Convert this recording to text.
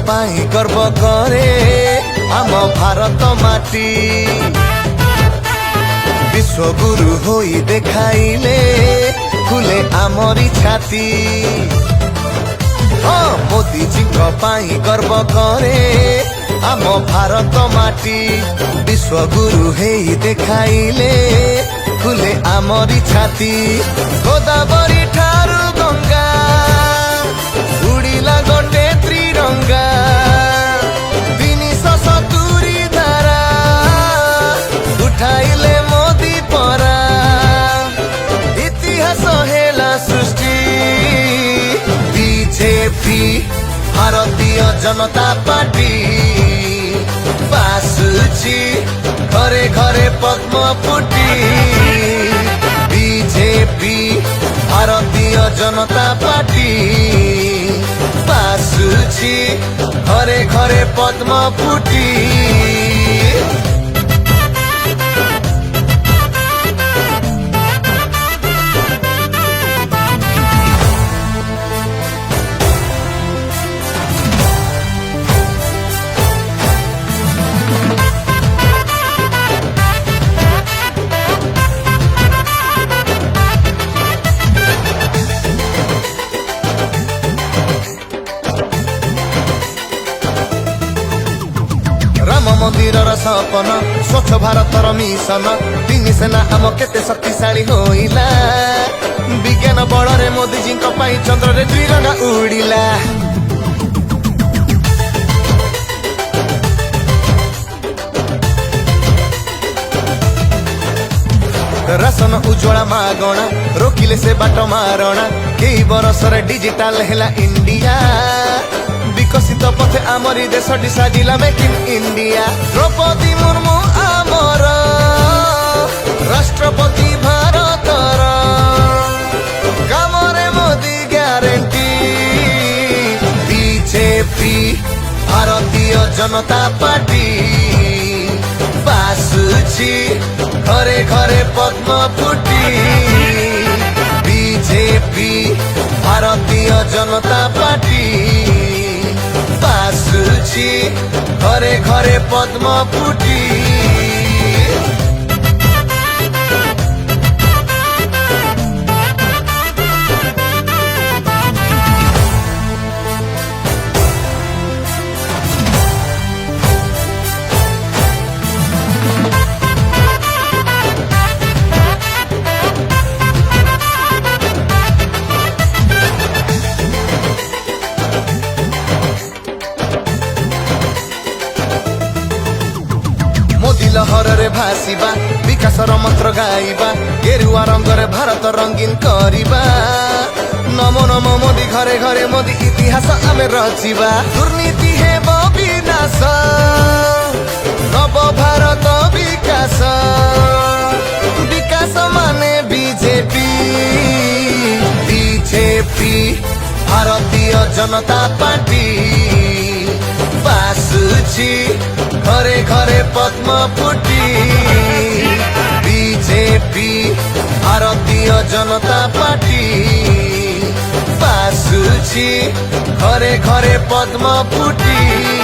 पाई गर्व करे आम भारत माटी विश्वगुरु होई देखाइले खुले आमरी छाती मोदी जी पाई गर्व करे आम भारत माटी विश्वगुरु हेई देखाइले खुले आमरी छाती गोदावरी ठारू गंगा उड़िला गोटे त्रिरंगा 370 धारा उठाइले मोदी परा इतिहास हेला सृष्टि बीजेपी भारतीय जनता पार्टी बासुची घरे घरे पद्म फुटी बीजेपी भारतीय जनता पार्टी बासुची घरे घरे पद्म फुटी राम मंदिर सपन स्वच्छ भारत मिशन 3 सेना आम केते शक्तिशाली होइला विज्ञान बल मोदी जी चंद्र रे त्रिरंगा उड़िला राशन उज्ज्वला मागणा रोकिले से बाट मारणा कई बरस डिजिटाल हेला इंडिया विकसित पथे आमरी देश साजिला make in India Draupadi Murmu आमर राष्ट्रपति भारतर कामरे Modi guarantee BJP Bharatiya Janata party बासुची घरे घरे पद्म फुटी बीजेपी भारतीय जनता पार्टी बासुची घरे घरे पद्म फुटी लहर रे भासीबा विकासर मंत्र गाइबा गेरुआ रंग रे भारत रंगीन करिबा नमो नमो मोदी घरे घरे मोदी इतिहास आमे रचिबा दुर्नीति हेब विनाश नव भारत विकास विकास माने BJP BJP Bharatiya Janata party बासुची घरे घरे पद्म फुटी बीजेपी भारतीय जनता पार्टी बासुची घरे घरे पद्म फुटी।